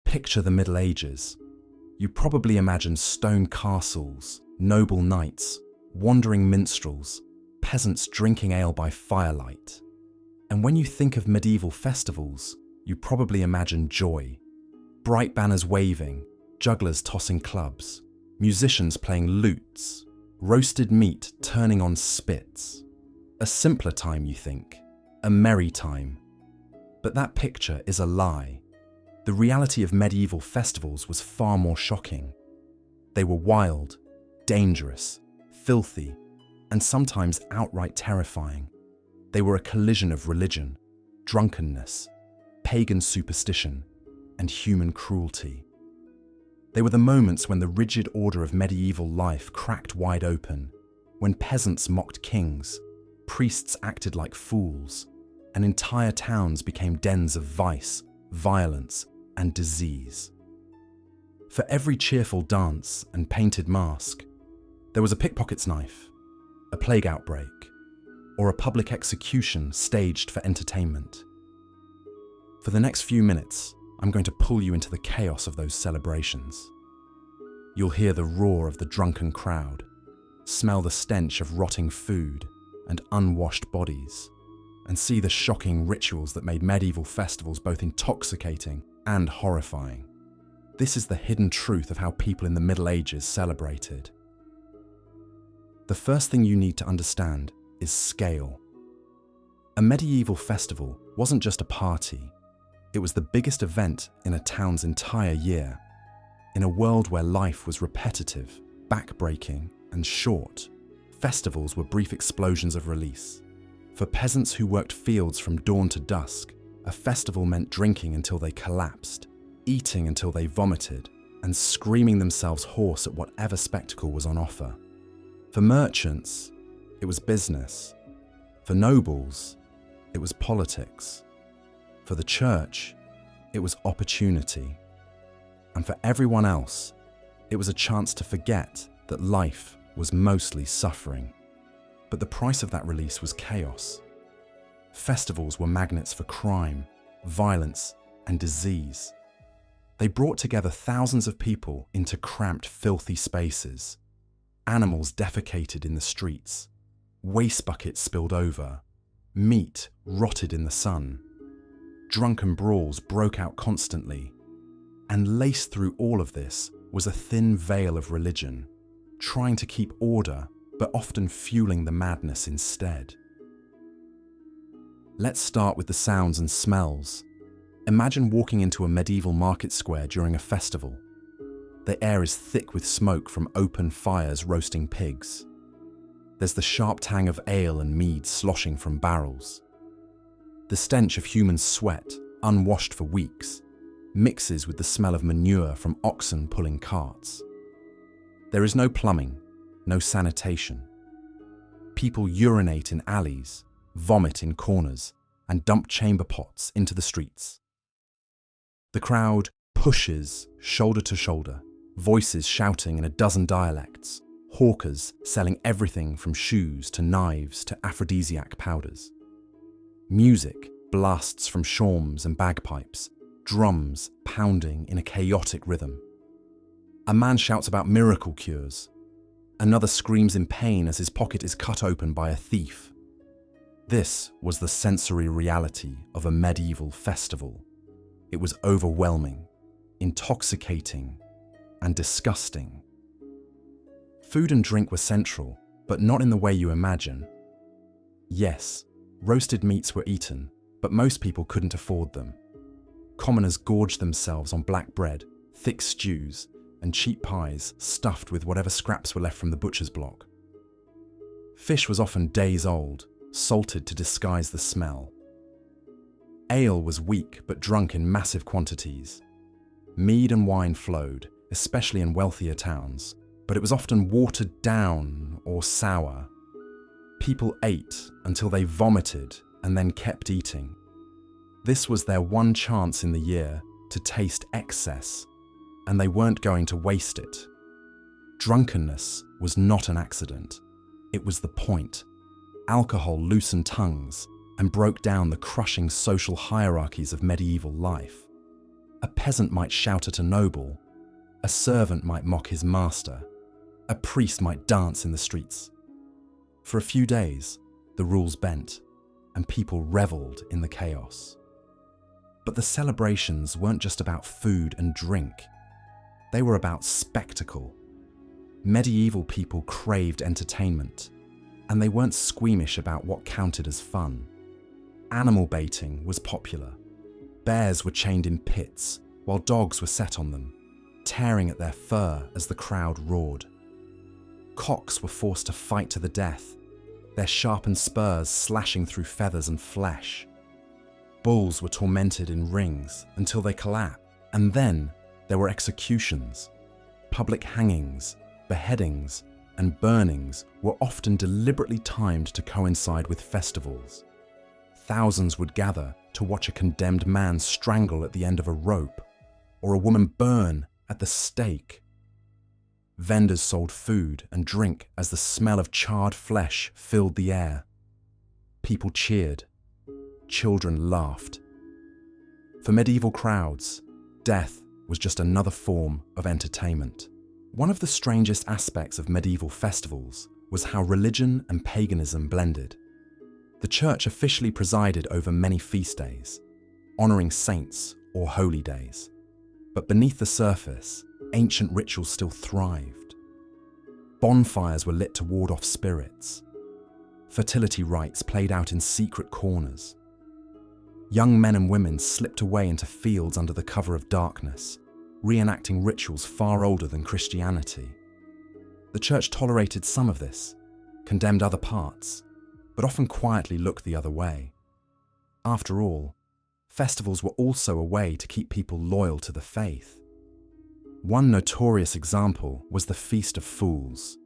Picture the Middle Ages. You probably imagine stone castles, noble knights, wandering minstrels, peasants drinking ale by firelight. And when you think of medieval festivals, you probably imagine joy. Bright banners waving, jugglers tossing clubs, musicians playing lutes, roasted meat turning on spits. A simpler time, you think, a merry time. But that picture is a lie. The reality of medieval festivals was far more shocking. They were wild, dangerous, filthy, and sometimes outright terrifying. They were a collision of religion, drunkenness, pagan superstition, and human cruelty. They were the moments when the rigid order of medieval life cracked wide open, when peasants mocked kings, priests acted like fools, and entire towns became dens of vice, violence, and disease. For every cheerful dance and painted mask, there was a pickpocket's knife, a plague outbreak, or a public execution staged for entertainment. For the next few minutes, I'm going to pull you into the chaos of those celebrations. You'll hear the roar of the drunken crowd, smell the stench of rotting food and unwashed bodies, and see the shocking rituals that made medieval festivals both intoxicating and horrifying. This is the hidden truth of how people in the Middle Ages celebrated. The first thing you need to understand is scale. A medieval festival wasn't just a party. It was the biggest event in a town's entire year. In a world where life was repetitive, backbreaking, and short, festivals were brief explosions of release. For peasants who worked fields from dawn to dusk, a festival meant drinking until they collapsed, eating until they vomited, and screaming themselves hoarse at whatever spectacle was on offer. For merchants, it was business. For nobles, it was politics. For the church, it was opportunity. And for everyone else, it was a chance to forget that life was mostly suffering. But the price of that release was chaos. Festivals were magnets for crime, violence, and disease. They brought together thousands of people into cramped, filthy spaces. Animals defecated in the streets. Waste buckets spilled over. Meat rotted in the sun. Drunken brawls broke out constantly. And laced through all of this was a thin veil of religion, trying to keep order, but often fueling the madness instead. Let's start with the sounds and smells. Imagine walking into a medieval market square during a festival. The air is thick with smoke from open fires roasting pigs. There's the sharp tang of ale and mead sloshing from barrels. The stench of human sweat, unwashed for weeks, mixes with the smell of manure from oxen pulling carts. There is no plumbing, no sanitation. People urinate in alleys, vomit in corners, and dump chamber pots into the streets. The crowd pushes shoulder to shoulder, voices shouting in a dozen dialects, hawkers selling everything from shoes to knives to aphrodisiac powders. Music blasts from shawms and bagpipes, drums pounding in a chaotic rhythm. A man shouts about miracle cures. Another screams in pain as his pocket is cut open by a thief. This was the sensory reality of a medieval festival. It was overwhelming, intoxicating, and disgusting. Food and drink were central, but not in the way you imagine. Yes, roasted meats were eaten, but most people couldn't afford them. Commoners gorged themselves on black bread, thick stews, and cheap pies stuffed with whatever scraps were left from the butcher's block. Fish was often days old, salted to disguise the smell. Ale was weak but drunk in massive quantities. Mead and wine flowed, especially in wealthier towns, but it was often watered down or sour. People ate until they vomited and then kept eating. This was their one chance in the year to taste excess, and they weren't going to waste it. Drunkenness was not an accident. It was the point. Alcohol loosened tongues and broke down the crushing social hierarchies of medieval life. A peasant might shout at a noble, a servant might mock his master, a priest might dance in the streets. For a few days, the rules bent, and people revelled in the chaos. But the celebrations weren't just about food and drink. They were about spectacle. Medieval people craved entertainment, and they weren't squeamish about what counted as fun. Animal baiting was popular. Bears were chained in pits, while dogs were set on them, tearing at their fur as the crowd roared. Cocks were forced to fight to the death, their sharpened spurs slashing through feathers and flesh. Bulls were tormented in rings until they collapsed, and then there were executions. Public hangings, beheadings, and burnings were often deliberately timed to coincide with festivals. Thousands would gather to watch a condemned man strangle at the end of a rope, or a woman burn at the stake. Vendors sold food and drink as the smell of charred flesh filled the air. People cheered. Children laughed. For medieval crowds, death was just another form of entertainment. One of the strangest aspects of medieval festivals was how religion and paganism blended. The church officially presided over many feast days, honouring saints or holy days. But beneath the surface, ancient rituals still thrived. Bonfires were lit to ward off spirits. Fertility rites played out in secret corners. Young men and women slipped away into fields under the cover of darkness, reenacting rituals far older than Christianity. The church tolerated some of this, condemned other parts, but often quietly looked the other way. After all, festivals were also a way to keep people loyal to the faith. One notorious example was the Feast of Fools.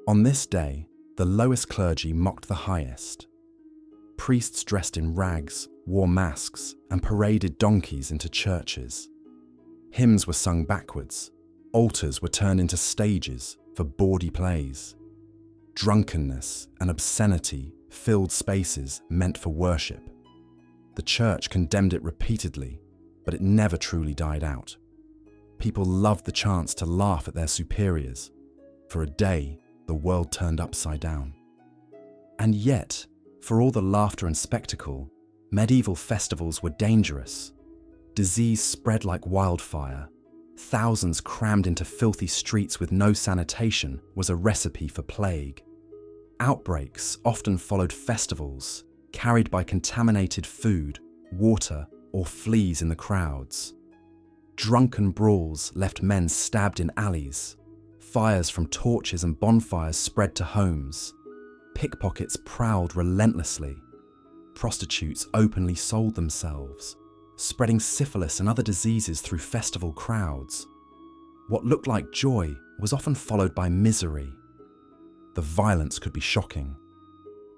On this day, the lowest clergy mocked the highest. Priests dressed in rags, wore masks, and paraded donkeys into churches. Hymns were sung backwards. Altars were turned into stages for bawdy plays. Drunkenness and obscenity filled spaces meant for worship. The church condemned it repeatedly, but it never truly died out. People loved the chance to laugh at their superiors. For a day, the world turned upside down. And yet, for all the laughter and spectacle, medieval festivals were dangerous. Disease spread like wildfire. Thousands crammed into filthy streets with no sanitation was a recipe for plague. Outbreaks often followed festivals, carried by contaminated food, water, or fleas in the crowds. Drunken brawls left men stabbed in alleys. Fires from torches and bonfires spread to homes. Pickpockets prowled relentlessly. Prostitutes openly sold themselves, spreading syphilis and other diseases through festival crowds. What looked like joy was often followed by misery. The violence could be shocking.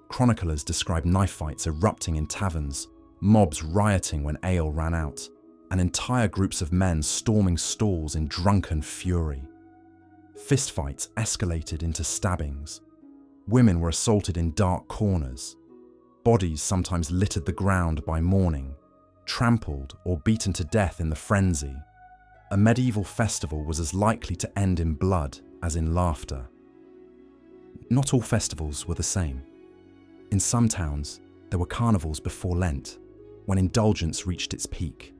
Chroniclers describe knife fights erupting in taverns, mobs rioting when ale ran out, and entire groups of men storming stalls in drunken fury. Fistfights escalated into stabbings. Women were assaulted in dark corners. Bodies sometimes littered the ground by morning, trampled or beaten to death in the frenzy. A medieval festival was as likely to end in blood as in laughter. Not all festivals were the same. In some towns, there were carnivals before Lent, when indulgence reached its peak.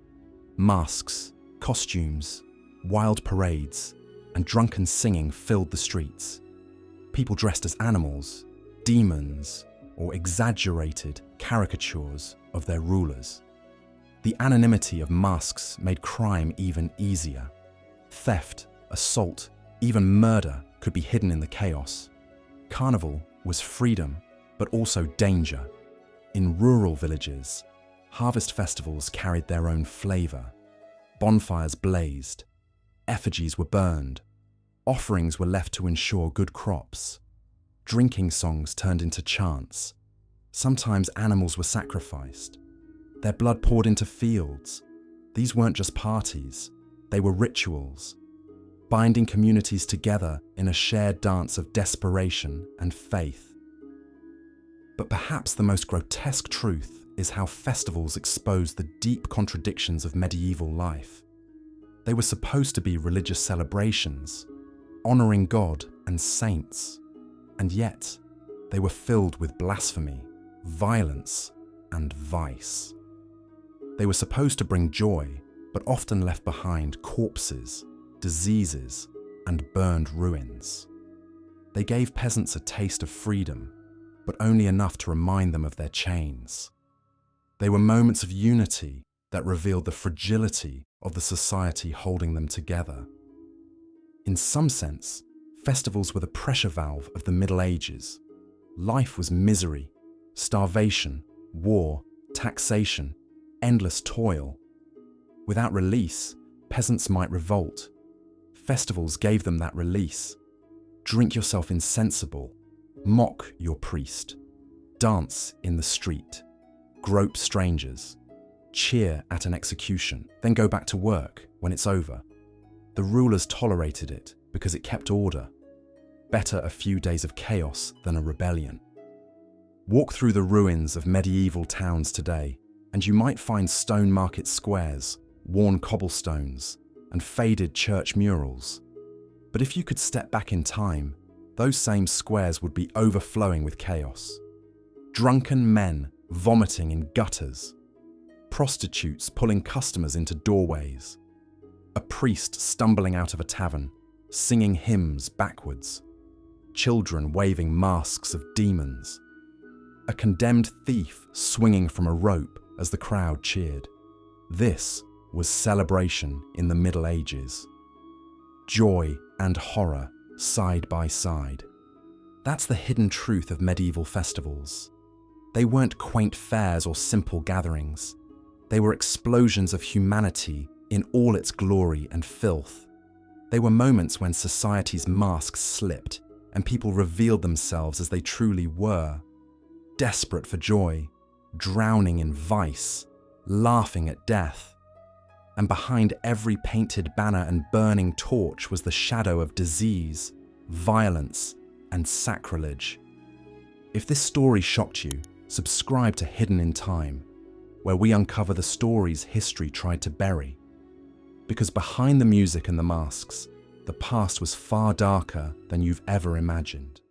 Masks, costumes, wild parades, and drunken singing filled the streets. People dressed as animals, demons, or exaggerated caricatures of their rulers. The anonymity of masks made crime even easier. Theft, assault, even murder could be hidden in the chaos. Carnival was freedom, but also danger. In rural villages, harvest festivals carried their own flavour. Bonfires blazed. Effigies were burned. Offerings were left to ensure good crops. Drinking songs turned into chants. Sometimes animals were sacrificed. Their blood poured into fields. These weren't just parties, they were rituals, binding communities together in a shared dance of desperation and faith. But perhaps the most grotesque truth is how festivals expose the deep contradictions of medieval life. They were supposed to be religious celebrations, honoring God and saints, and yet they were filled with blasphemy, violence, and vice. They were supposed to bring joy, but often left behind corpses, diseases, and burned ruins. They gave peasants a taste of freedom, but only enough to remind them of their chains. They were moments of unity that revealed the fragility of the society holding them together. In some sense, festivals were the pressure valve of the Middle Ages. Life was misery, starvation, war, taxation, endless toil. Without release, peasants might revolt. Festivals gave them that release. Drink yourself insensible, mock your priest, dance in the street, grope strangers, cheer at an execution, then go back to work when it's over. The rulers tolerated it because it kept order. Better a few days of chaos than a rebellion. Walk through the ruins of medieval towns today, and you might find stone market squares, worn cobblestones, and faded church murals. But if you could step back in time, those same squares would be overflowing with chaos. Drunken men vomiting in gutters, prostitutes pulling customers into doorways, a priest stumbling out of a tavern, singing hymns backwards, children waving masks of demons, a condemned thief swinging from a rope as the crowd cheered. This was celebration in the Middle Ages. Joy and horror side by side. That's the hidden truth of medieval festivals. They weren't quaint fairs or simple gatherings. They were explosions of humanity in all its glory and filth. They were moments when society's masks slipped and people revealed themselves as they truly were, desperate for joy, drowning in vice, laughing at death. And behind every painted banner and burning torch was the shadow of disease, violence, and sacrilege. If this story shocked you, subscribe to Hidden in Time, where we uncover the stories history tried to bury. Because behind the music and the masks, the past was far darker than you've ever imagined.